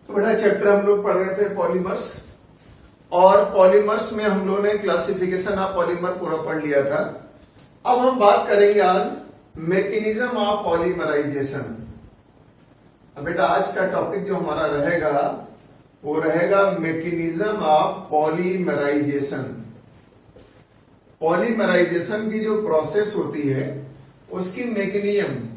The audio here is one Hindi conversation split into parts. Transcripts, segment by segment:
तो बड़ा चैप्टर हम लोग पढ़ रहे थे पॉलीमर्स, और पॉलीमर्स में हम लोगों ने क्लासिफिकेशन ऑफ पॉलीमर पूरा पढ़ लिया था। अब हम बात करेंगे आज मैकेनिज्म ऑफ पॉलीमराइजेशन। अब बेटा आज का टॉपिक जो हमारा रहेगा वो रहेगा मैकेनिज्म ऑफ पॉलीमराइजेशन। पॉलीमराइजेशन की जो प्रोसेस होती है उसकी मैकेनिज्म,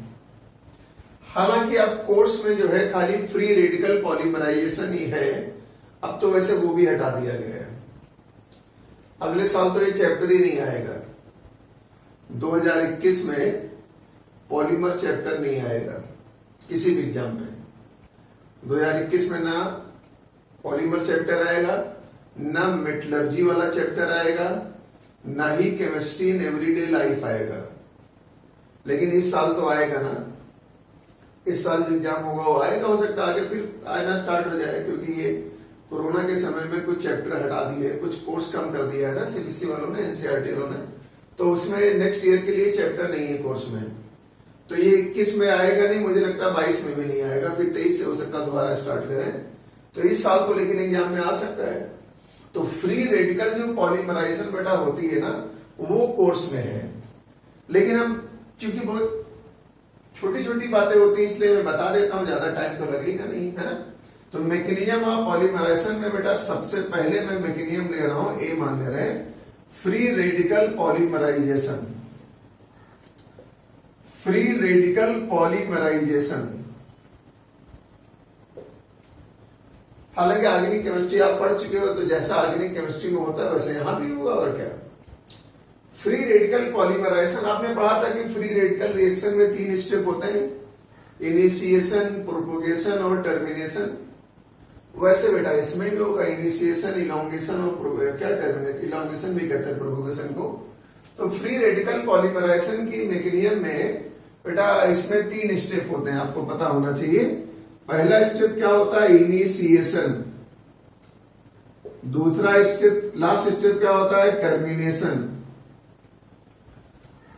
हालांकि अब कोर्स में जो है खाली फ्री रेडिकल पॉलीमराइजेशन ही है, अब तो वैसे वो भी हटा दिया गया है। अगले साल तो ये चैप्टर ही नहीं आएगा। 2021 में पॉलीमर चैप्टर नहीं आएगा किसी भी एग्जाम में। 2021 में ना पॉलीमर चैप्टर आएगा, ना मेटलर्जी वाला चैप्टर आएगा, ना ही केमिस्ट्री इन एवरीडे लाइफ आएगा। लेकिन इस साल तो आएगा ना। इस साल जो एग्जाम होगा वो आएगा, हो सकता है आगे फिर आना स्टार्ट हो जाए, क्योंकि ये कोरोना के समय में कुछ चैप्टर हटा दिए, कुछ कोर्स कम कर दिया है ना सीबीएसई वालों ने, एनसीईआरटी वालों ने, तो उसमें नेक्स्ट ईयर के लिए चैप्टर नहीं है कोर्स में। तो ये 21 में आएगा नहीं, मुझे लगता है 22 में भी नहीं आएगा, फिर 23 से हो सकता है दोबारा स्टार्ट करें। तो इस साल तो लेकिन एग्जाम में आ सकता है। तो फ्री रेडिकल जो पॉलीमराइजेशन बेटा होती है ना वो कोर्स में है, लेकिन अब चूंकि बहुत छोटी छोटी बातें होती है इसलिए मैं बता देता हूं, ज्यादा टाइम तो लगेगा नहीं, है ना। तो मैकेनिज्म ऑफ पॉलीमराइजेशन में बेटा सबसे पहले मैं मैकेनिज्म ले रहा हूं, ए मान ले रहे हैं, free radical polymerisation. Free radical polymerisation, हालांकि ऑर्गेनिक केमिस्ट्री आप पढ़ चुके हो, तो जैसा ऑर्गेनिक केमिस्ट्री में होता है वैसे यहां भी होगा, और क्या। फ्री रेडिकल पॉलीमराइजेशन आपने पढ़ा था कि फ्री रेडिकल रिएक्शन में 3 स्टेप होते हैं, इनिशिएशन, प्रोपोगेशन और टर्मिनेशन। वैसे बेटा इसमें भी होगा इनिशिएशन, इलॉन्गेशन और क्या टर्मिनेशन, इलॉन्गेशन भी कहते हैं प्रोपोगेशन को। तो फ्री रेडिकल पॉलीमराइजेशन की मैकेनिज्म में बेटा इसमें 3 स्टेप होते हैं, आपको पता होना चाहिए। पहला स्टेप क्या होता है, इनिशिएशन। दूसरा स्टेप, लास्ट स्टेप क्या होता है, टर्मिनेशन।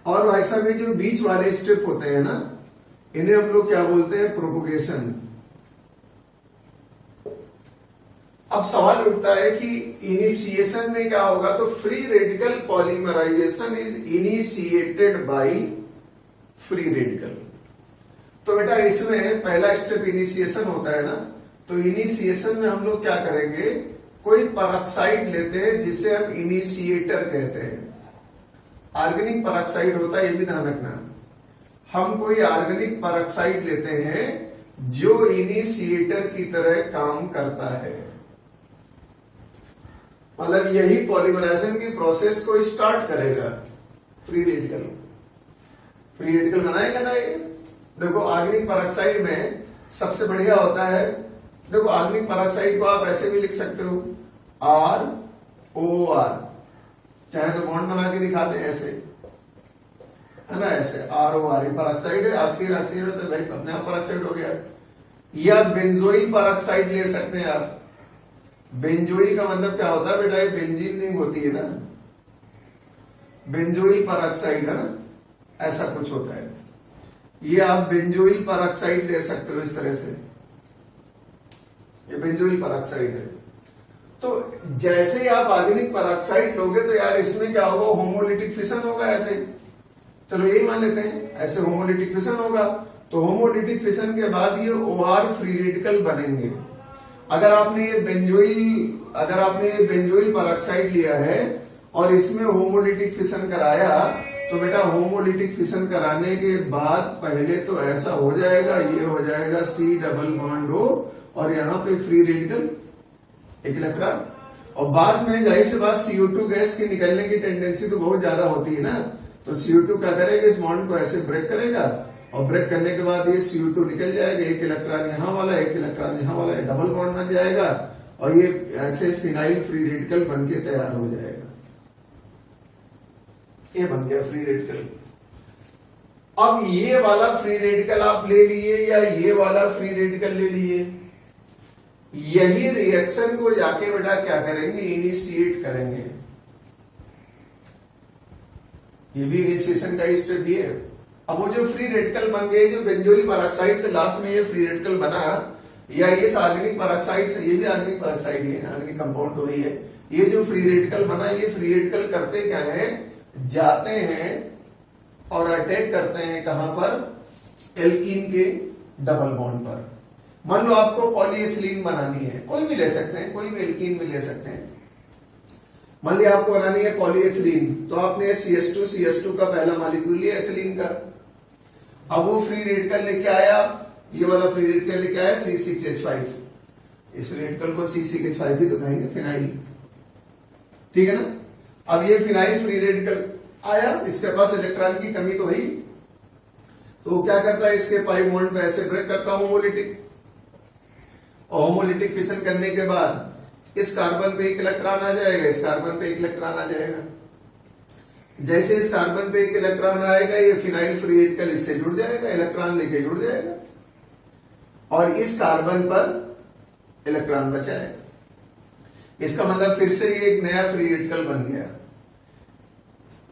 और वैसा भी जो बीच वाले स्टेप होते हैं ना, इन्हें हम लोग क्या बोलते हैं, प्रोपोगेशन। अब सवाल उठता है कि इनिशिएशन में क्या होगा, तो free radical polymerisation is initiated by free radical. तो बेटा इसमें पहला स्टेप इनिशिएशन होता है ना, तो इनिशिएशन में हम लोग क्या करेंगे, कोई परऑक्साइड लेते हैं जिसे हम इनिशिएटर कहते हैं। ऑर्गेनिक परऑक्साइड होता है, ये भी ध्यान रखना। हम कोई ऑर्गेनिक परऑक्साइड लेते हैं जो इनिशिएटर की तरह काम करता है, मतलब यही पॉलीमराइजेशन की प्रोसेस को स्टार्ट करेगा। फ्री रेडिकल, फ्री रेडिकल बनाएगा ना ये। देखो ऑर्गेनिक परऑक्साइड में सबसे बढ़िया होता है, देखो ऑर्गेनिक परऑक्साइड को आप ऐसे भी लिख सकते हो, ROR, चाहे तो बॉन्ड बना के दिखाते हैं ऐसे, है ना, ऐसे ROR परऑक्साइड है, ऑक्सीजन ऑक्सीजन तो भाई अपने आप परऑक्साइड हो गया। या बेंजोइल परऑक्साइड ले सकते हैं आप। बेंजोइल का मतलब क्या होता है बेटा, ये बेंजीन रिंग होती है ना, बेंजोइल परऑक्साइड है ना, ऐसा कुछ होता है। ये आप बेंजोइल परऑक्साइड ले सकते हो इस तरह से, ये बेंजोइल परऑक्साइड है। तो जैसे ही आप ऑर्गेनिक परऑक्साइड लोगे तो यार इसमें क्या होगा, होमोलिटिक फिशन होगा ऐसे। चलो यही मान लेते हैं, ऐसे होमोलिटिक फिशन होगा। तो होमोलिटिक फिशन के बाद ये OR फ्री रेडिकल बनेंगे। अगर आपने ये बेंजोइल परऑक्साइड लिया है और इसमें होमोलिटिक फिशन कराया, तो बेटा होमोलिटिक फिशन कराने के बाद पहले तो ऐसा हो जाएगा, ये हो जाएगा C डबल बॉन्ड O, और यहां पे फ्री रेडिकल एक इलेक्ट्रॉन, और बाद में जाहिर सी बात CO2 गैस की निकलने की टेंडेंसी तो बहुत ज्यादा होती है ना, तो CO2 क्या करेगा, इस बॉन्ड को ऐसे ब्रेक करेगा, और ब्रेक करने के बाद ये CO2 निकल जाएगा, एक इलेक्ट्रॉन यहां वाला, एक इलेक्ट्रॉन यहां वाला, डबल बॉन्ड बन जाएगा, और ये ऐसे फिनाइल फ्री रेडिकल बन के तैयार हो जाएगा। ये बन गया फ्री रेडिकल। अब ये वाला फ्री रेडिकल आप ले लिए या ये वाला फ्री रेडिकल ले लिए, यही रिएक्शन को जाके बेटा क्या करेंगे, इनिशिएट करेंगे। ये भी इनिशिएशन का स्टेप है। अब वो जो फ्री रेडिकल बन गए, जो बेंजोइल परऑक्साइड से लास्ट में ये फ्री रेडिकल बना, या इस आर्गेनिक पेरोक्साइड से, ये भी आर्गेनिक पेरोक्साइड ही है, आर्गेनिक कंपाउंड तो वही है। ये जो फ्री रेडिकल बना, ये फ्री रेडिकल करते क्या है, जाते हैं और अटैक करते हैं कहां पर, एल्कीन के डबल बॉन्ड पर। मान लो आपको पॉलीएथिलीन बनानी है, कोई भी ले सकते हैं, कोई भी एल्कीन भी ले सकते हैं। मान लिया आपको बनानी है पॉलीएथिलीन, तो आपने CH2 का पहला मॉलिक्यूल लिया एथिलीन का। अब वो फ्री रेडिकल लेके आया, ये वाला फ्री रेडिकल लेके आया C6H5, इस फ्री रेडिकल को C6H5 भी तो कहेंगे, फिनाइल, ठीक है ना। अब ये फिनाइल फ्री रेडिकल आया, इसके पास इलेक्ट्रॉन की कमी तो हुई, तो क्या करता है, इसके पाई बॉन्ड पे ऐसे ब्रेक करता है होमोलिटिक, और होमोलिटिक फिशन करने के बाद इस कार्बन पे एक इलेक्ट्रॉन आ जाएगा, इस कार्बन पे एक इलेक्ट्रॉन आ जाएगा। जैसे इस कार्बन पे एक इलेक्ट्रॉन आएगा, ये फिनाइल फ्री रेडिकल इससे जुड़ जाएगा, इलेक्ट्रॉन लेके जुड़ जाएगा, और इस कार्बन पर इलेक्ट्रॉन बचा है। इसका मतलब फिर से ये एक नया फ्री रेडिकल बन गया,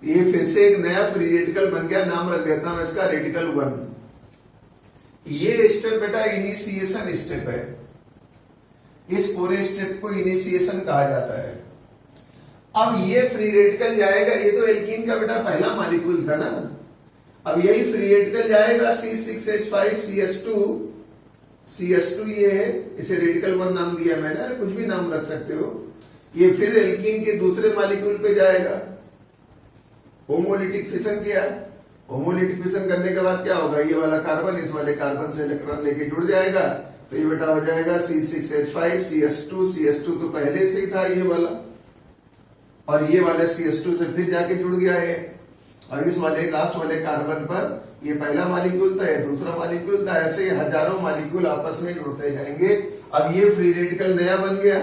ये फिर से एक नया फ्री रेडिकल बन गया। नाम रख देता हूं इसका रेडिकल 1। ये स्टेप बेटा इनिशिएशन स्टेप है, इस पूरे स्टेप को इनिशिएशन कहा जाता है। अब ये फ्री रेडिकल जाएगा, ये तो एल्कीन का बेटा पहला मॉलिक्यूल था ना, अब यही फ्री रेडिकल जाएगा C6H5 CH2 ये है, इसे रेडिकल 1 नाम दिया मैंने, कुछ भी नाम रख सकते हो। ये फिर एल्कीन के दूसरे मॉलिक्यूल पे जाएगा, होमोलिटिक फिशन किया, होमोलिटिक फिशन करने के बाद क्या होगा, ये वाला कार्बन इस वाले कार्बन से इलेक्ट्रॉन लेके जुड़ जाएगा, तो ये बेटा हो जाएगा C6H5 CH2 तो पहले से ही था ये वाला, और ये वाले CH2 से फिर जाके जुड़ गया है, और इस वाले लास्ट वाले कार्बन पर ये पहला मॉलिक्यूल था, ये दूसरा मॉलिक्यूल था, ऐसे हजारों मॉलिक्यूल आपस में जुड़ते जाएंगे। अब ये फ्री रेडिकल नया बन गया,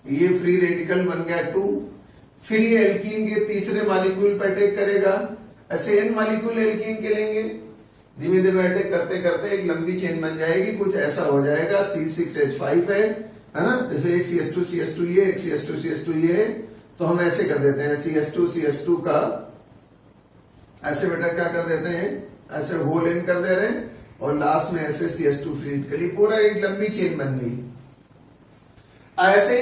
ये फ्री रेडिकल बन गया 2, फिर ये एल्कीन के तीसरे मॉलिक्यूल पर अटैक करेगा, ऐसे n मॉलिक्यूल एल्कीन के लेंगे, धीमे धीमे अटैक करते करते एक लंबी चेन बन जाएगी, कुछ ऐसा हो जाएगा। C6H5 है ना, जैसे एक CH2 ये, एक CH2 ये है, तो हम ऐसे कर देते हैं CH2 का ऐसे बेटा क्या कर देते हैं, ऐसे होल इन कर दे रहे हैं, और लास्ट में ऐसे CH2 फ्री रेडिकल, पूरा एक लंबी चेन बन गई। ऐसे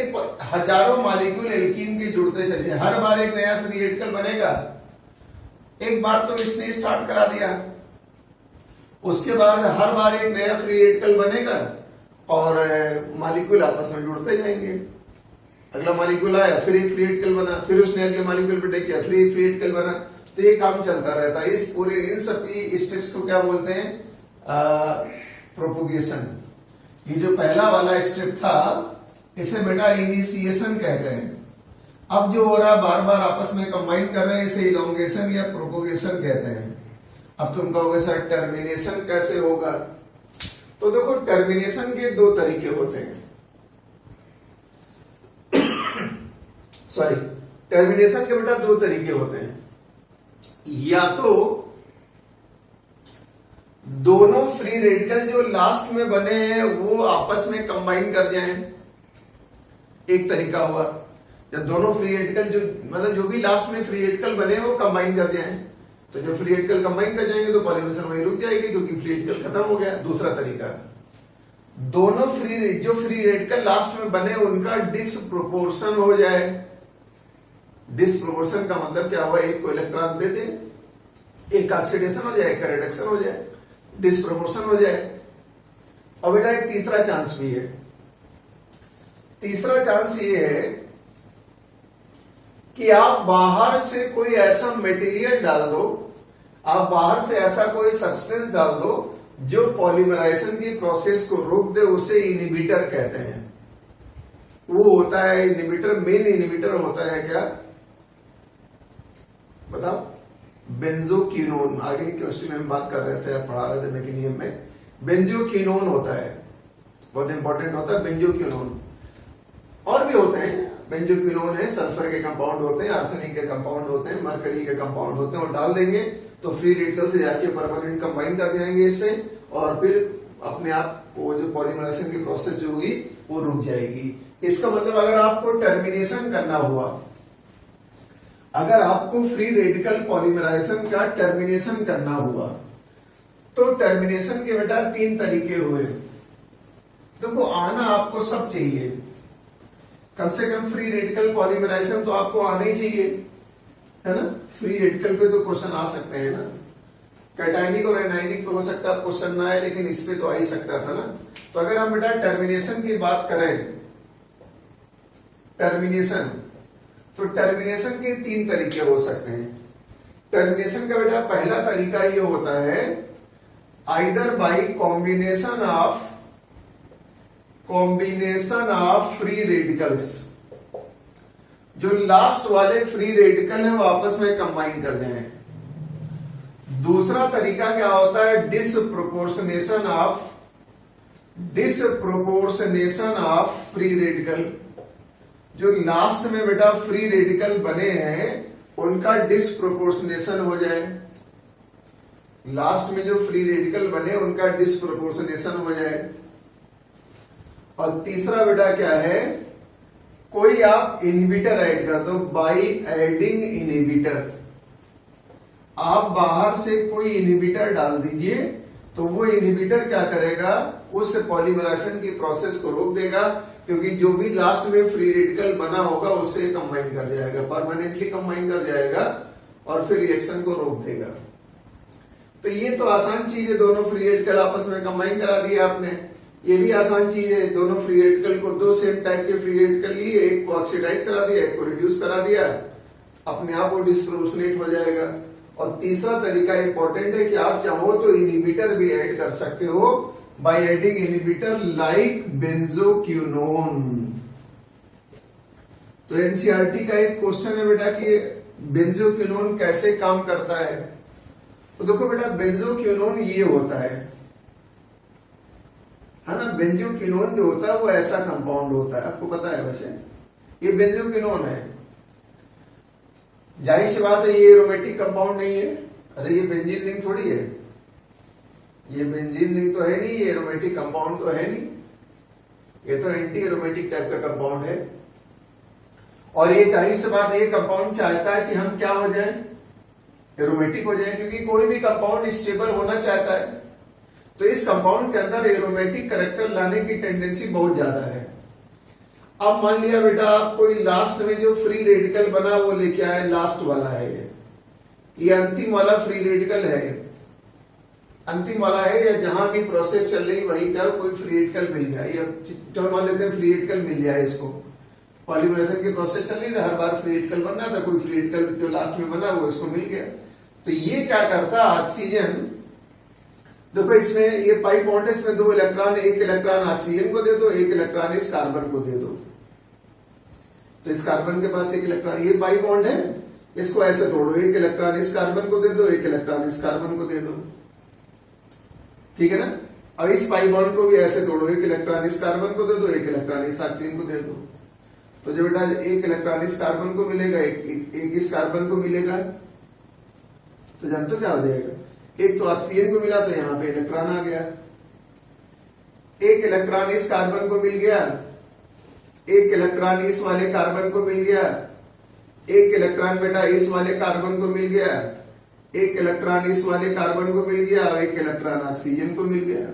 हजारों मॉलिक्यूल एल्कीन के जुड़ते चले, हर बार एक नया फ्री रेडिकल बनेगा। एक बार तो इसने स्टार्ट करा दिया, उसके बाद हर बार एक नया फ्री रेडिकल बनेगा और मॉलिक्यूल आपस में जुड़ते जाएंगे। अगला मॉलिक्यूल आया, फिर एक फ्री रेडिकल बना, फिर उसने अगले मॉलिक्यूल पे अटैक किया, फिर एक फ्री रेडिकल बना, तो ये काम चलता रहता है। इस पूरे इन सब की स्टेप्स को क्या बोलते हैं, प्रोपोगेशन। ये जो पहला वाला स्टेप था इसे बेटा इनिशिएशन कहते हैं। अब जो हो रहा बार बार आपस में कंबाइन कर रहे हैं, इसे इलोंगेशन या प्रोपोगेशन कहते हैं। अब तुम कहोगे सर टर्मिनेशन कैसे होगा, तो देखो टर्मिनेशन के दो तरीके होते हैं। सॉरी, टर्मिनेशन के बेटा दो तरीके होते हैं, या तो दोनों फ्री रेडिकल जो लास्ट में बने हैं वो आपस में कंबाइन कर जाएं, एक तरीका हुआ। जब दोनों फ्री रेडिकल जो मतलब जो भी लास्ट में फ्री रेडिकल बने वो कंबाइन कर जाएं, तो जब फ्री रेडिकल कंबाइन कर जाएंगे तो पॉलीमरेशन वहीं रुक जाएगी क्योंकि फ्री रेडिकल खत्म हो गया। दूसरा तरीका, दोनों जो फ्री रेडिकल लास्ट में बने उनका डिसप्रोपोर्शन हो जाए। डिसप्रोपोर्शन का मतलब क्या हुआ, एक को इलेक्ट्रॉन दे दे, एक का ऑक्सीडेशन हो जाए, एक का रिडक्शन हो जाए, डिसप्रोपोर्शन हो जाए। और बेटा एक तीसरा चांस भी है। तीसरा चांस ये है कि आप बाहर से कोई ऐसा मटेरियल डाल दो, आप बाहर से ऐसा कोई सब्सटेंस डाल दो जो पॉलीमराइजेशन की प्रोसेस को रोक दे, उसे इनहिबिटर कहते हैं। वो होता है इनहिबिटर, मेन इनहिबिटर होता है क्या बताओ, बेंजोक्विनोन। आगे की केमिस्ट्री में हम बात कर रहे थे, पढ़ा रहे थे मैकेनियम में, बेंजोक्विनोन होता है, बहुत इंपॉर्टेंट होता है बेंजोक्विनोन। और भी होते हैं, बेंजोक्विनोन है, सल्फर के कंपाउंड होते हैं, आर्सेनिक के कंपाउंड होते हैं, मरकरी के कंपाउंड होते हैं, और डाल देंगे तो फ्री रेडिकल से जाके परमानेंट कंबाइन कर जाएंगे इससे, और फिर अपने आप वो जो पॉलीमराइजेशन की प्रोसेस जो होगी वो रुक जाएगी। इसका मतलब अगर आपको टर्मिनेशन करना हुआ, अगर आपको फ्री रेडिकल पॉलीमराइजेशन का टर्मिनेशन करना हुआ, तो टर्मिनेशन के बेटा तीन तरीके हुए। देखो आना आपको सब चाहिए, कम से कम फ्री रेडिकल पॉलीमराइजेशन तो आपको आना ही चाहिए, है ना। फ्री रेडिकल पे तो क्वेश्चन आ सकते हैं ना, कैटायनिक और एनायनिक पे हो सकता है क्वेश्चन ना आए, लेकिन इस पे तो आ ही सकता था ना। तो अगर हम बेटा टर्मिनेशन की बात करें, टर्मिनेशन, तो टर्मिनेशन के 3 तरीके हो सकते हैं। टर्मिनेशन का बेटा पहला तरीका ये होता है either by combination of free radicals, जो लास्ट वाले फ्री रेडिकल है वो आपस में कंबाइन कर जाएं। दूसरा तरीका क्या होता है डिसप्रोपोर्शनेशन ऑफ फ्री रेडिकल, जो लास्ट में बेटा फ्री रेडिकल बने हैं उनका डिसप्रोपोर्शनेशन हो जाए, लास्ट में जो फ्री रेडिकल बने उनका डिसप्रोपोर्शनेशन हो जाए। और तीसरा बेटा क्या है, कोई आप इनहिबिटर ऐड कर दो, बाई एडिंग इनहिबिटर, आप बाहर से कोई इनहिबिटर डाल दीजिए तो वो इनहिबिटर क्या करेगा, उस पॉलीमराइजेशन की प्रोसेस को रोक देगा, क्योंकि जो भी लास्ट में फ्री रेडिकल बना होगा उससे कंबाइन कर जाएगा, परमानेंटली कंबाइन कर जाएगा और फिर रिएक्शन को रोक देगा। तो ये तो आसान चीज है, दोनों फ्री रेडिकल आपस में कंबाइन करा दिया आपने। ये भी आसान चीज है, दोनों फ्री रेडिकल को, 2 सेम टाइप के फ्री रेडिकल लिए, एक को ऑक्सीडाइज करा दिया, एक को रिड्यूस करा दिया, अपने आप वो डिसप्रोपोर्शनेट हो जाएगा। और तीसरा तरीका इंपॉर्टेंट है कि आप चाहो तो इनहिबिटर भी ऐड कर सकते हो by adding inhibitor like benzoquinone. तो एनसीईआरटी का एक क्वेश्चन है बेटा कि बेंजोक्विनोन कैसे काम करता है। तो देखो बेटा बेंजोक्विनोन ये होता है ना, बेंजोक्विनोन जो होता है वो ऐसा कंपाउंड होता है, आपको पता है वैसे, ये बेंजोक्विनोन है। जाहिर सी बात है ये एरोमेटिक कंपाउंड नहीं है, अरे ये बेंजीन रिंग थोड़ी है, ये बेंजीन रिंग तो है नहीं, ये एरोमेटिक कंपाउंड तो है नहीं, ये तो एंटी एरोमेटिक टाइप का कंपाउंड है। और ये जाहिर सी बात है ये कंपाउंड चाहता है कि हम क्या हो जाए, एरोमेटिक हो जाए, क्योंकि कोई भी कंपाउंड स्टेबल होना चाहता है। तो इस कंपाउंड के अंदर एरोमेटिक कैरेक्टर लाने की टेंडेंसी बहुत ज्यादा है। अब मान लिया बेटा आप कोई लास्ट में जो फ्री रेडिकल बना वो लेके आए, लास्ट वाला है ये अंतिम वाला फ्री रेडिकल है, अंतिम वाला है, या जहां भी प्रोसेस चल रही वहीं का कोई फ्री रेडिकल मिल गया, या चलो मान लेते हैं फ्री रेडिकल मिल जाए इसको, पॉलीमराइजेशन की प्रोसेस चल रही थी, हर बार फ्री रेडिकल बनना था, कोई फ्री रेडिकल जो लास्ट में बना वो इसको मिल गया। तो ये क्या करता है, ऑक्सीजन, देखो इसमें ये पाई बॉन्ड है, इसमें 2 इलेक्ट्रॉन, एक इलेक्ट्रॉन ऑक्सीजन को दे दो, एक इलेक्ट्रॉन इस कार्बन को दे दो। तो इस कार्बन के पास एक इलेक्ट्रॉन, ये पाई बॉन्ड है, इसको ऐसे तोड़ो, एक इलेक्ट्रॉन इस कार्बन को दे दो, एक इलेक्ट्रॉन इस कार्बन को दे दो, ठीक है ना। अब इस पाई बॉन्ड को भी ऐसे तोड़ो, एक इलेक्ट्रॉन इस कार्बन को दे दो, एक इलेक्ट्रॉन इस ऑक्सीजन को दे दो। तो जो बेटा एक इलेक्ट्रॉन इस कार्बन को मिलेगा, एक इस कार्बन को मिलेगा, तो जानते हो क्या हो जाएगा, एक तो ऑक्सीजन को मिला तो यहां पे इलेक्ट्रॉन आ गया, एक इलेक्ट्रॉन इस कार्बन को मिल गया, एक इलेक्ट्रॉन इस वाले कार्बन को मिल गया, एक इलेक्ट्रॉन बेटा इस वाले कार्बन को मिल गया, एक इलेक्ट्रॉन इस वाले कार्बन को मिल गया, और एक इलेक्ट्रॉन ऑक्सीजन को मिल गया।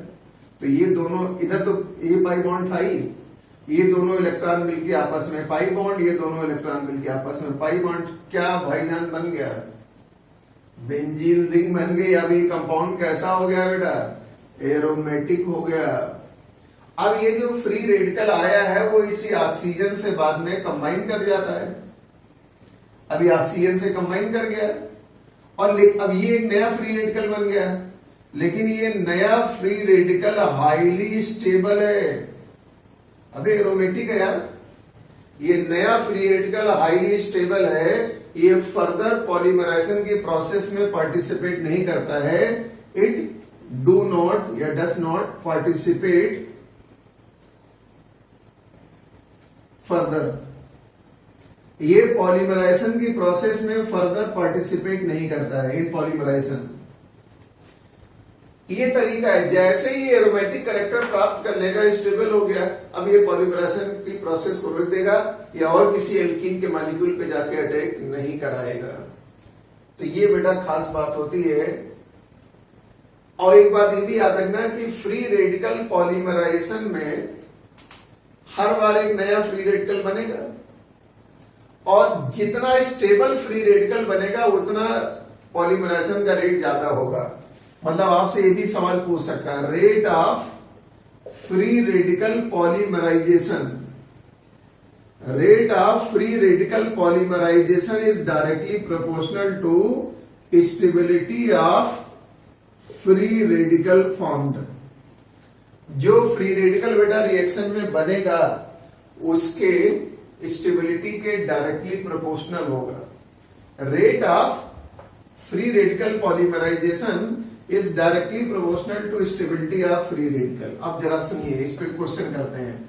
तो ये दोनों, इधर तो ये पाई बॉन्ड था ही, ये दोनों इलेक्ट्रॉन मिलके आपस में पाई बॉन्ड, ये दोनों इलेक्ट्रॉन मिलके आपस में पाई बॉन्ड, क्या भाईजान बन गया, बेंजीन रिंग बन गई। अब ये कंपाउंड कैसा हो गया बेटा, एरोमेटिक हो गया। अब ये जो फ्री रेडिकल आया है वो इसी ऑक्सीजन से बाद में कंबाइन कर जाता है, अभी ऑक्सीजन से कंबाइन कर गया, और अब ये एक नया फ्री रेडिकल बन गया, लेकिन ये नया फ्री रेडिकल हाईली स्टेबल है, अबे एरोमेटिक है यार, ये नया फ्री रेडिकल हाईली स्टेबल है, ये फर्दर पॉलीमराइजेशन की प्रोसेस में पार्टिसिपेट नहीं करता है, इट डू नॉट या डस नॉट पार्टिसिपेट फर्दर, ये पॉलीमराइजेशन की प्रोसेस में फर्दर पार्टिसिपेट नहीं करता है इन पॉलीमराइजेशन। ये तरीका है, जैसे ही एरोमेटिक कैरेक्टर प्राप्त कर लेगा, स्टेबल हो गया, अब ये पॉलीमराइजेशन की प्रोसेस को रोक देगा या और किसी एल्कीन के मॉलिक्यूल पे जाके अटैक नहीं कराएगा। तो ये बेटा खास बात होती है और एक बात ये भी याद रखना कि फ्री रेडिकल पॉलीमराइजेशन में हर बार एक नया फ्री रेडिकल बनेगा, और जितना स्टेबल फ्री रेडिकल बनेगा उतना पॉलीमराइजेशन का रेट ज्यादा होगा। मतलब आपसे ये भी सवाल पूछ सकता है, rate of free radical polymerisation, rate of free radical polymerisation is directly proportional to stability of free radical formed. जो फ्री रेडिकल बेटा रिएक्शन में बनेगा उसके स्टेबिलिटी के डायरेक्टली प्रोपोर्शनल होगा। Rate of free radical polymerisation is directly proportional to stability of free radical. अब जरा सुनिए, इस पे क्वेश्चन करते हैं।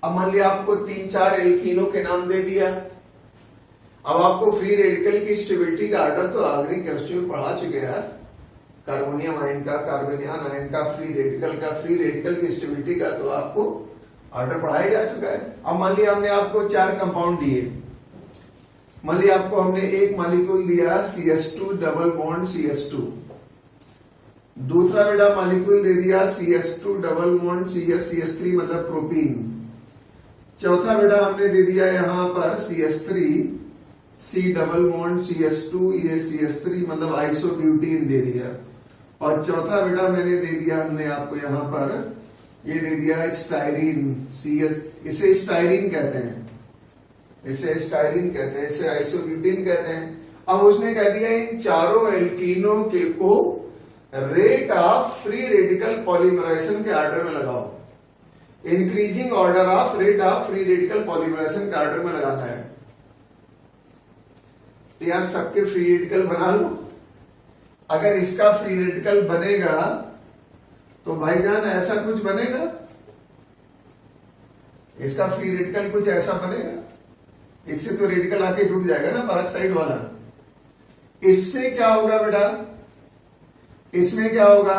अब मान लिया आपको 3-4 एल्कीनों के नाम दे दिया, अब आपको फ्री रेडिकल की स्टेबिलिटी का ऑर्डर तो आखिरी केमिस्ट्री में पढ़ा चुके यार, कार्बोनियम आयन का, कार्बोनियन आयन का, फ्री रेडिकल की स्टेबिलिटी का तो आपको ऑर्डर पढ़ाया जा चुका है। अब मान लिया हमने आपको 4 कंपाउंड दिए, मान लिया आपको हमने एक मॉलिक्यूल दिया CH2 डबल बॉन्ड CH2, दूसरा बेटा मॉलिक्यूल दे दिया CH2 डबल बॉन्ड CH3 मतलब प्रोपीन, चौथा बेटा हमने दे दिया यहां पर CH3 C double bond CH2 ये CH3 मतलब आइसोब्यूटीन दे दिया, और चौथा बेटा मैंने दे दिया हमने आपको यहां पर ये दे दिया स्टाइरीन CS, इसे स्टाइरीन कहते हैं, इसे स्टाइरीन कहते हैं, इसे आइसोब्यूटीन कहते हैं। अब उसने कह दिया इन चारों एल्कीनों के को rate of free radical polymerisation के ऑर्डर में लगाओ, increasing order of rate of free radical polymerisation के ऑर्डर में लगाना है। तो यार सबके फ्री रेडिकल बना लो, अगर इसका फ्री रेडिकल बनेगा तो भाईजान ऐसा कुछ बनेगा, इसका फ्री रेडिकल कुछ ऐसा बनेगा, इससे तो रेडिकल आके जुड़ जाएगा ना पेरोक्साइड वाला। इससे क्या होगा बेटा, इसमें क्या होगा,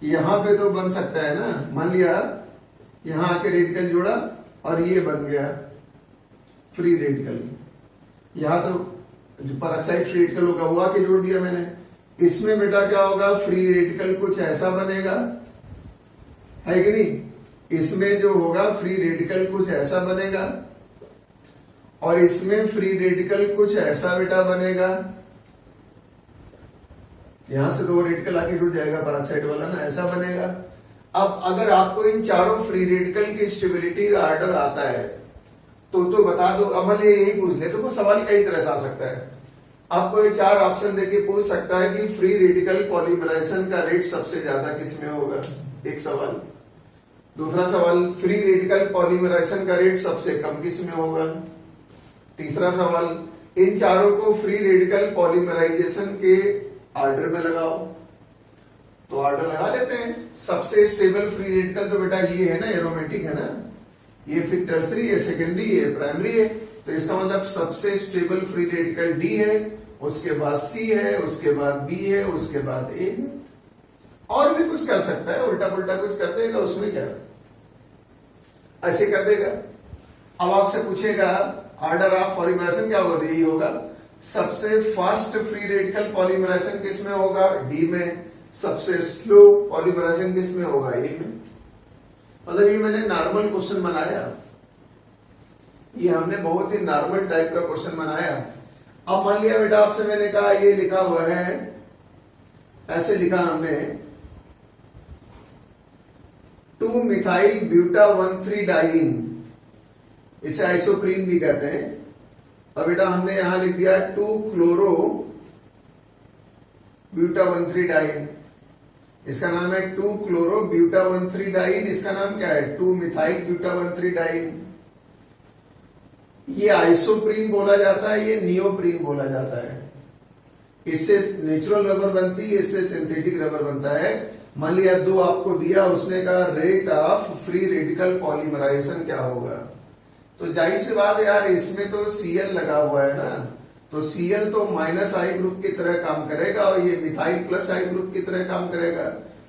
यहां पे तो बन सकता है ना, मान लिया यहां आके रेडिकल जोड़ा और ये बन गया फ्री रेडिकल, यहां तो जो पेरोक्साइड फ्री रेडिकल होगा वो आके जोड़ दिया मैंने। इसमें बेटा क्या होगा, फ्री रेडिकल कुछ ऐसा बनेगा, है कि नहीं, इसमें जो होगा फ्री रेडिकल कुछ ऐसा बनेगा, और इसमें फ्री रेडिकल कुछ ऐसा बेटा बनेगा, यहां से तो रेडिकल आके जुड़ जाएगा पेरोक्साइड वाला ना, ऐसा बनेगा। अब अगर आपको इन चारों फ्री रेडिकल की स्टेबिलिटी का ऑर्डर आता है तो बता दो, अमल ये यही पूछ ले, तो कोई सवाल कई तरह से आ सकता है। आपको ये 4 ऑप्शन देके पूछ सकता है कि फ्री रेडिकल पॉलीमराइजेशन का रेट सबसे ज्यादा किसमें होगा, एक सवाल। दूसरा सवाल, फ्री रेडिकल पॉलीमराइजेशन का रेट सबसे कम किसमें होगा। तीसरा सवाल, इन चारों को फ्री रेडिकल पॉलीमराइजेशन के ऑर्डर में लगाओ, तो ऑर्डर लगा लेते हैं। सबसे स्टेबल फ्री रेडिकल तो बेटा ये है ना, एरोमेटिक है ना, ये फिर टर्सरी है, सेकेंडरी है, प्राइमरी है, तो इसका मतलब सबसे स्टेबल फ्री रेडिकल D है, उसके बाद C है, उसके बाद B है, उसके बाद A है। और भी कुछ कर सकता है, उल्टा पुल्टा कुछ कर देगा, उसमें क्या, ऐसे कर देगा। अब आपसे पूछेगा ऑर्डर ऑफ पॉलीमराइजेशन क्या होगा, यही होगा। सबसे फास्ट फ्री रेडिकल पॉलीमराइजेशन किसमें होगा, D में। सबसे स्लो पॉलीमराइजेशन किसमें होगा, A में। मतलब ये मैंने नॉर्मल क्वेश्चन बनाया, ये हमने बहुत ही नॉर्मल टाइप का क्वेश्चन बनाया। अब मान लिया बेटा आपसे मैंने कहा ये लिखा हुआ है, ऐसे लिखा हमने 2 मिथाइल ब्यूटा 1,3 डाइन, इसे आइसोप्रीन भी कहते हैं। अब बेटा हमने यहां लिख दिया 2 क्लोरो ब्यूटा 1,3 डाइन, इसका नाम है 2 क्लोरो ब्यूटा 1,3 डाइन, इसका नाम क्या है 2 मिथाइल ब्यूटा 1,3 डाइन। ये आइसोप्रीन बोला जाता है, ये नियोप्रीन बोला जाता है। इससे नेचुरल रबर बनती है, इससे सिंथेटिक रबर बनता है। मान लिया 2 आपको दिया, उसने कहा rate of free radical polymerisation क्या होगा, तो जाहिर सी बात है यार, इसमें तो Cl लगा हुआ है ना, तो Cl तो -I ग्रुप की तरह काम करेगा और ये मिथाइल +I ग्रुप की तरह काम करेगा,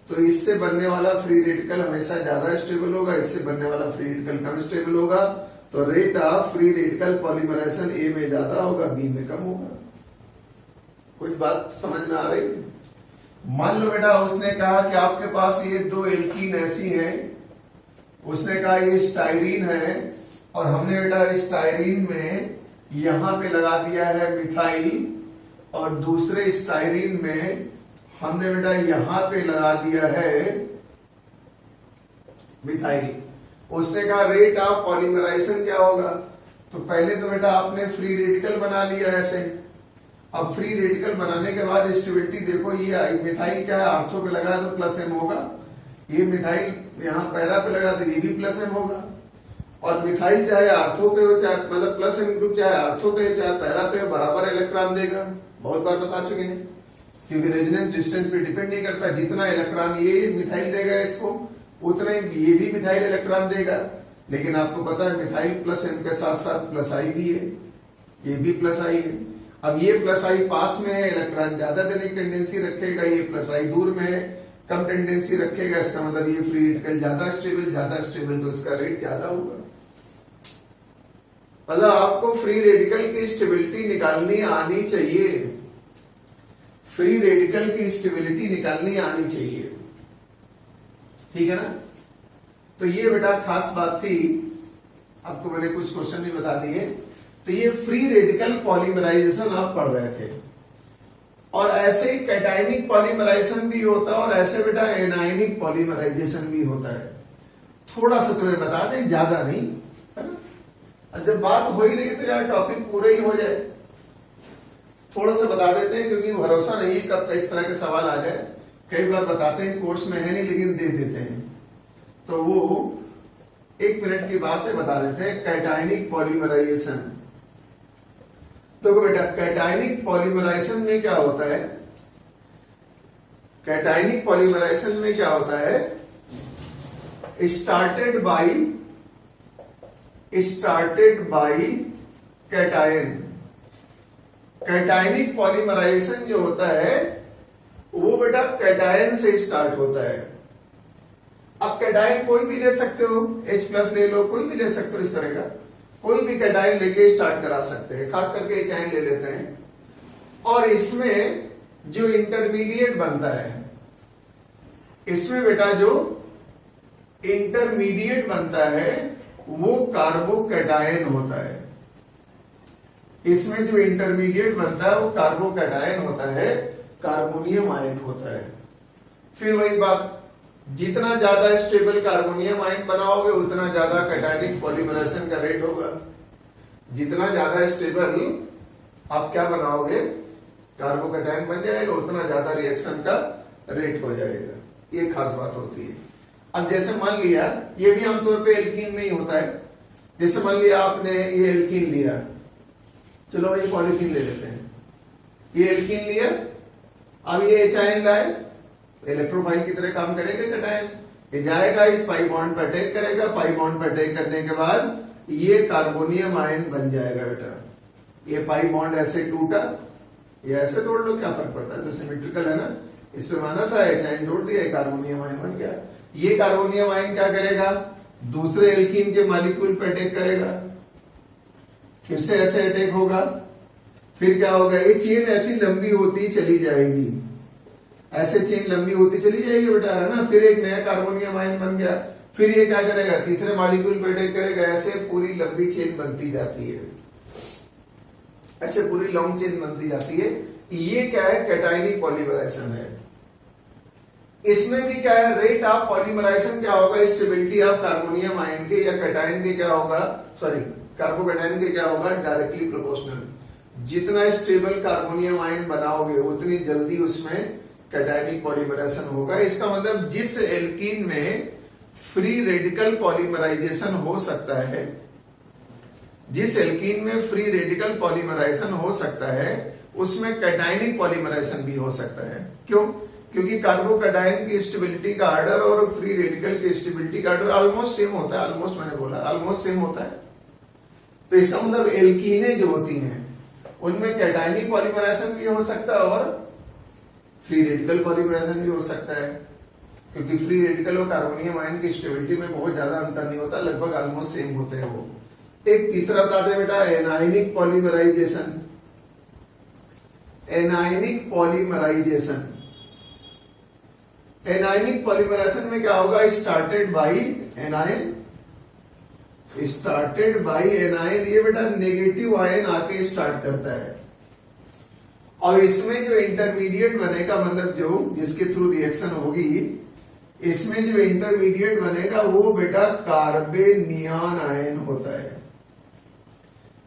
तो इससे बनने वाला फ्री रेडिकल हमेशा ज्यादा स्टेबल होगा, इससे बनने वाला फ्री रेडिकल कम स्टेबल होगा। तो rate of free radical polymerisation A में ज्यादा होगा, B में कम होगा। कुछ बात समझ में आ रही है? मान लो बेटा उसने कहा कि आपके पास ये दो एल्कीन ऐसी हैं, उसने कहा ये स्टाइरीन है और हमने बेटा स्टाइरीन में यहां पे लगा दिया है मिथाइल और दूसरे स्टाइरीन में हमने बेटा यहां पे लगा दिया है मिथाइल। उसने कहा रेट ऑफ पॉलीमराइजेशन क्या होगा, तो पहले तो बेटा आपने फ्री रेडिकल बना लिया ऐसे। अब फ्री रेडिकल बनाने के बाद स्टेबिलिटी देखो, ये मिथाइल क्या है आर्थो पे लगा तो प्लस एम होगा, ये मिथाइल यहाँ पैरा पे लगा तो ये भी प्लस एम होगा। और मिथाइल चाहे आर्थो पे हो चाहे मतलब प्लस एम ग्रुप चाहे आर्थो पे चाहे पैरा पे बराबर इलेक्ट्रॉन देगा, बहुत बार बता चुके हैं, क्योंकि रेजोनेंस डिस्टेंस पे डिपेंड नहीं करता, जितना इलेक्ट्रॉन ये मिथाइल देगा इसको उतना ही ये भी मिथाइल इलेक्ट्रॉन देगा। लेकिन आपको पता है मिथाइल प्लस एम के साथ साथ प्लस आई भी है, ये भी प्लस आई है। अब ये प्लस आई पास में है, इलेक्ट्रॉन ज्यादा देने की टेंडेंसी रखेगा, ये प्लस आई दूर में है कम टेंडेंसी रखेगा, इसका मतलब ये फ्री रेडिकल ज्यादा स्टेबल तो इसका रेट ज्यादा होगा। मतलब आपको फ्री रेडिकल की स्टेबिलिटी निकालनी आनी चाहिए, फ्री रेडिकल की स्टेबिलिटी निकालनी आनी चाहिए, ठीक है ना। तो ये बेटा खास बात थी, आपको मैंने कुछ क्वेश्चन भी बता दिए। तो ये फ्री रेडिकल पॉलीमराइजेशन आप पढ़ रहे थे, और ऐसे ही कैटायनिक पॉलीमराइजेशन भी होता है और ऐसे बेटा एनायनिक पॉलीमराइजेशन भी होता है। थोड़ा सा तुम्हें बता दें, ज्यादा नहीं, है ना। जब बात हो ही रही तो यार टॉपिक पूरा ही हो जाए, थोड़ा सा बता देते हैं, क्योंकि भरोसा नहीं है कब इस तरह के सवाल आ जाए। कई बार बताते हैं कोर्स में है नहीं लेकिन दे देते हैं, तो वो 1 मिनट की बात है, बता देते हैं। कैटायनिक पॉलीमराइजेशन, देखो बेटा कैटायनिक पॉलीमराइजेशन में क्या होता है, कैटायनिक पॉलीमराइजेशन में क्या होता है, started by cation. Cationic polymerisation जो होता है वो बेटा कैटायन से स्टार्ट होता है। अब कैटायन कोई भी ले सकते हो, H+ ले लो, कोई भी ले सकते हो, इस तरह का कोई भी कैटायन लेके स्टार्ट करा सकते हैं, खास करके एचाइन ले लेते हैं। और इसमें जो इंटरमीडिएट बनता है, इसमें बेटा जो इंटरमीडिएट बनता है वो कार्बोकैटायन होता है। इसमें जो इंटरमीडिएट बनता है वो कार्बोकैटायन होता है, कार्बोनियम आयन होता है। फिर वही बात, जितना ज्यादा स्टेबल कार्बोनियम आयन बनाओगे उतना ज्यादा कैटायनिक पॉलीमराइजेशन का रेट होगा। जितना ज्यादा स्टेबल आप क्या बनाओगे कार्बोकैटायन बन जाएगा, उतना ज्यादा रिएक्शन का रेट हो जाएगा। ये खास बात होती है। अब जैसे मान लिया, ये भी आमतौर पे एल्कीन में ही होता है। जैसे मान लिया आपने ये एल्कीन लिया, चलो भाई पॉलीथीन ले लेते हैं, ये एल्कीन लिया, अब ये एचाइन लाए, इलेक्ट्रोफाइल की तरह काम करेगा कैटायन, ये जाएगा इस पाई बॉन्ड पर अटैक करेगा, पाई बॉन्ड पर अटैक करने के बाद ये कार्बोनियम आयन बन जाएगा बेटा। ये पाई बॉन्ड ऐसे टूटा, ये ऐसे तोड़ लो, क्या फर्क पड़ता है, तो सिमेट्रिकल है ना, इस पे माना सा एचाइन जोड़ दिया, कार्बोनियम आयन बन गया। ये कार्बोनियम आयन क्या करेगा, दूसरे एल्कीन के मॉलिक्यूल पर अटैक करेगा, फिर से ऐसे अटैक होगा, फिर क्या होगा, ये चेन ऐसी लंबी होती चली जाएगी, ऐसे चेन लंबी होती चली जाएगी बेटा, है ना। फिर एक नया कार्बोनियम आयन बन गया, फिर ये क्या करेगा, तीसरे मॉलिक्यूल पर अटैक करेगा, ऐसे पूरी लंबी चेन बनती जाती है, ऐसे पूरी लॉन्ग चेन बनती जाती है। ये क्या है, कैटायनिक पॉलीमराइजेशन है। इसमें भी क्या है, रेट ऑफ पॉलीमराइजेशन क्या होगा, स्टेबिलिटी ऑफ कार्बोनियम आयन के या कैटायन के क्या होगा, सॉरी कार्बोकैटायन के क्या होगा, डायरेक्टली प्रोपोर्शनल। जितना स्टेबल कार्बोनियम आयन बनाओगे उतनी जल्दी उसमें कैटायनिक पॉलीमराइजेशन होगा। इसका मतलब जिस एल्कीन में फ्री रेडिकल पॉलीमराइजेशन हो सकता है, जिस एल्कीन में फ्री रेडिकल पॉलीमराइजेशन हो सकता है उसमें कैटायनिक पॉलीमराइजेशन भी हो सकता है। क्यों, क्योंकि कार्बोकैटायन की स्टेबिलिटी का ऑर्डर और फ्री रेडिकल की स्टेबिलिटी का ऑर्डर ऑलमोस्ट सेम होता है, ऑलमोस्ट मैंने बोला ऑलमोस्ट सेम होता है। तो इसका मतलब एल्कीनें जो होती हैं उनमें कैटायनिक पॉलीमराइजेशन भी हो सकता है और फ्री रेडिकल पॉलीमराइजेशन भी हो सकता है, क्योंकि फ्री रेडिकल और कार्बोनियम आयन की स्टेबिलिटी में बहुत ज्यादा अंतर नहीं होता, लगभग ऑलमोस्ट सेम होते हैं वो। एक तीसरा बताते हैं बेटा, anionic polymerisation. Anionic polymerisation anionic polymerisation में क्या होगा, started by anion, started by anion, ये बेटा नेगेटिव आयन आके स्टार्ट करता है। और इसमें जो इंटरमीडिएट बनेगा, मतलब जो जिसके थ्रू रिएक्शन होगी, इसमें जो इंटरमीडिएट बनेगा वो बेटा कार्बेनियन आयन होता है।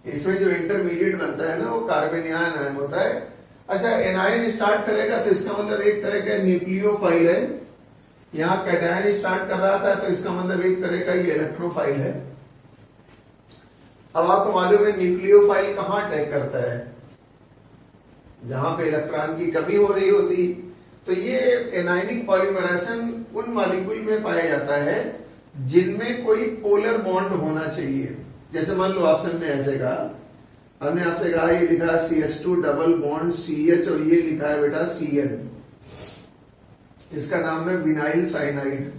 इसमें जो इंटरमीडिएट बनता है ना वो कार्बेनियन आयन होता है। अच्छा, एनायन स्टार्ट करेगा तो इसका मतलब एक तरह का न्यूक्लियोफाइल है। यहाँ कैटायन स्टार्ट कर रहा था तो इसका मतलब एक तरह का ये इलेक्ट्रोफाइल है। अब आपको मालूम है न्यूक्लियोफाइल कहाँ अटैक करता है, जहां पे इलेक्ट्रॉन की कमी हो रही होती। तो ये एनायनिक पॉलीमराइजेशन उन मॉलिक्यूल में पाया जाता है जिनमें कोई पोलर बॉन्ड होना चाहिए। जैसे मान लो आपसे ने ऐसे कहा, हमने आपसे कहा ये लिखा CH2 डबल बॉन्ड CH और ये लिखा है बेटा Cn, इसका नाम है विनाइल साइनाइड।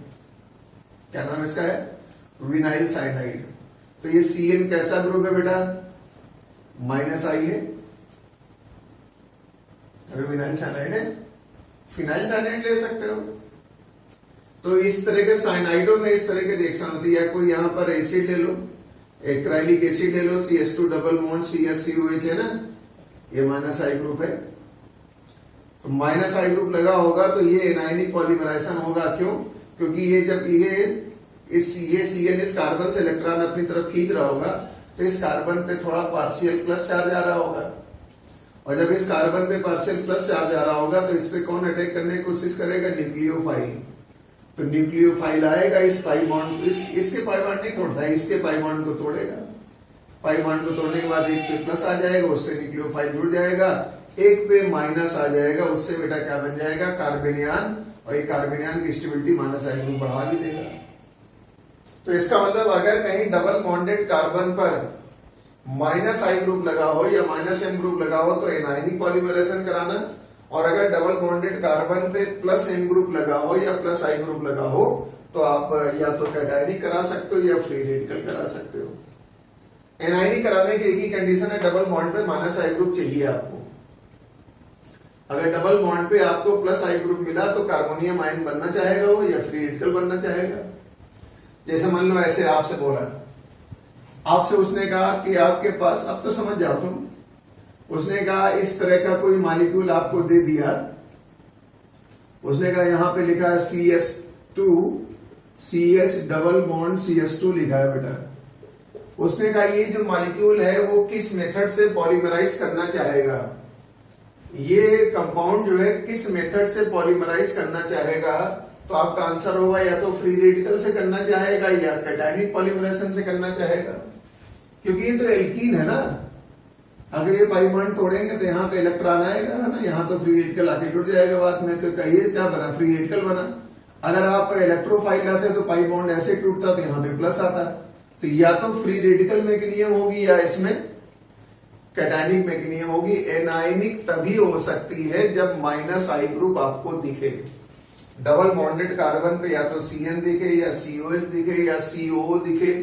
क्या नाम इसका है, विनाइल साइनाइड। तो ये Cn कैसा ग्रुप है बेटा, -I है। अभी विनाइल साइनाइड है, फिनाइल साइनाइड ले सकते हो। तो इस तरह के साइनाइडों में इस तरह के रिएक्शन होती है। कोई यहां पर एसिड ले लो, एक्राइलिक एसिड ले लो, CH2 डबल बॉन्ड CH है ना, ये -I ग्रुप है। तो -I ग्रुप लगा होगा तो ये एनायनिक पॉलीमराइजेशन होगा। क्यों, क्योंकि ये जब ये Cn इस कार्बन से इलेक्ट्रॉन अपनी तरफ खींच रहा होगा तो इस कार्बन पे थोड़ा पार्शियल प्लस चार्ज आ रहा होगा, और जब इस कार्बन पे पार्शियल प्लस चार्ज आ रहा होगा तो इस पे कौन अटैक करने की कोशिश करेगा, न्यूक्लियोफाइल। तो न्यूक्लियोफाइल आएगा, इस पाई बॉन्ड इसके पाई बॉन्ड नहीं तोड़ता है, इसके पाई बॉन्ड को तोड़ेगा। पाई बॉन्ड को तोड़ने के बाद एक पे प्लस आ जाएगा, उससे न्यूक्लियोफाइल जुड़ जाएगा, एक पे माइनस आ जाएगा, उससे बेटा क्या बन जाएगा, कार्बेनियन। और ये कार्बेनियन की स्टेबिलिटी -I ग्रुप बढ़ा भी देगा। तो इसका मतलब अगर कहीं डबल बॉन्डेड कार्बन पर -I ग्रुप लगा हो या -M ग्रुप लगा हो तो एनायनिक पॉलीमराइजेशन कराना, और अगर डबल बॉन्डेड कार्बन पे +M ग्रुप लगा हो या +I ग्रुप लगा हो तो आप या तो कैटायनिक करा सकते हो या फ्री रेडिकल करा सकते हो। एनायनिक कराने की एक ही कंडीशन है, डबल बॉन्ड पे -I ग्रुप चाहिए आपको। अगर डबल बॉन्ड पे आपको +I ग्रुप मिला तो कार्बोनियम आयन बनना चाहेगा वो या फ्री रेडिकल बनना चाहेगा। जैसे मान लो ऐसे आपसे बोला, आपसे उसने कहा कि आपके पास, अब तो समझ जाओ तुम, उसने कहा इस तरह का कोई मॉलिक्यूल आपको दे दिया। उसने कहा यहां पे लिखा है CH2 CH double bond CH2 लिखा है बेटा। उसने कहा ये जो मॉलिक्यूल है वो किस मेथड से पॉलीमराइज करना चाहेगा, ये कंपाउंड जो है किस मेथड से पॉलीमराइज करना चाहेगा। तो आपका आंसर होगा या तो फ्री रेडिकल से करना चाहेगा या कैटायनिक पॉलीमराइजेशन से करना चाहेगा, क्योंकि ये तो एल्कीन है ना। अगर ये पाई बॉन्ड तोड़ेंगे तो यहाँ पे इलेक्ट्रॉन आएगा है ना, यहाँ तो फ्री रेडिकल आके जुड़ जाएगा बाद में। तो कहिए क्या बना, फ्री रेडिकल बना। अगर आप इलेक्ट्रोफाइल लाते तो पाई बॉन्ड ऐसे टूटता तो यहाँ पे प्लस आता। तो या तो फ्री रेडिकल मैकेनिज्म होगी या इसमें कैटायनिक मैकेनिज्म होगी। एनायनिक तभी हो सकती है जब -I ग्रुप आपको दिखे। डबल बॉन्डेड कार्बन पे या तो Cn दिखे या COS दिखे या COO दिखे,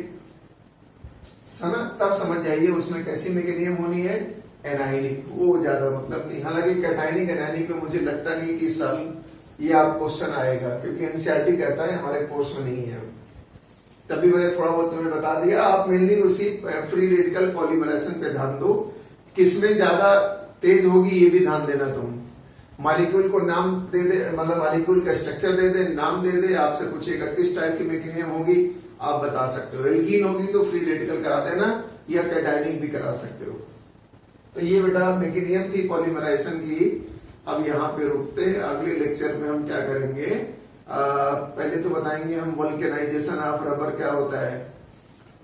ना, तब समझ जाइए उसमें कैसी मैकेनिज्म होनी है, एनायनिक। वो ज्यादा मतलब नहीं। हालांकि कैटायनिक एनायनिक में मुझे लगता नहीं कि इस साल ये आप क्वेश्चन आएगा, क्योंकि NCERT कहता है हमारे कोर्स में नहीं है। तभी मैंने थोड़ा बहुत तुम्हें बता दिया। आप मेनली उसी फ्री रेडिकल पॉलीमराइजेशन पे ध्यान दो, किसमें ज्यादा तेज होगी ये भी ध्यान देना। तुम मॉलिक्यूल को नाम दे दे, मतलब मॉलिक्यूल का स्ट्रक्चर दे दे, नाम दे दे, आपसे पूछेगा किस टाइप की मैकेनिज्म होगी, आप बता सकते हो। एल्कीन होगी तो फ्री रेडिकल करा देना या कैटायनिक भी करा सकते हो। तो ये बेटा मैकेनिज्म थी पॉलीमराइजेशन की। अब यहाँ पे रुकते, अगले लेक्चर में हम क्या करेंगे, पहले तो बताएंगे हम वल्केनाइजेशन ऑफ रबर क्या होता है,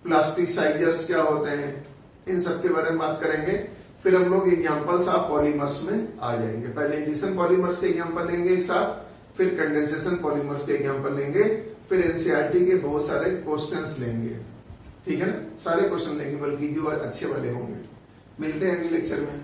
प्लास्टिसाइजर्स क्या होते हैं, इन सब के बारे में बात करेंगे। फिर हम लोग एग्जाम्पल्स ऑफ पॉलीमर्स में आ जाएंगे। पहले एडिशन पॉलीमर्स के एग्जाम्पल लेंगे एक साथ, फिर कंडेंसेशन पॉलीमर्स के एग्जाम्पल लेंगे, फिर एनसीईआरटी के बहुत सारे क्वेश्चंस लेंगे। ठीक है ना, सारे क्वेश्चन लेंगे, बल्कि जो अच्छे वाले होंगे। मिलते हैं अगले लेक्चर में।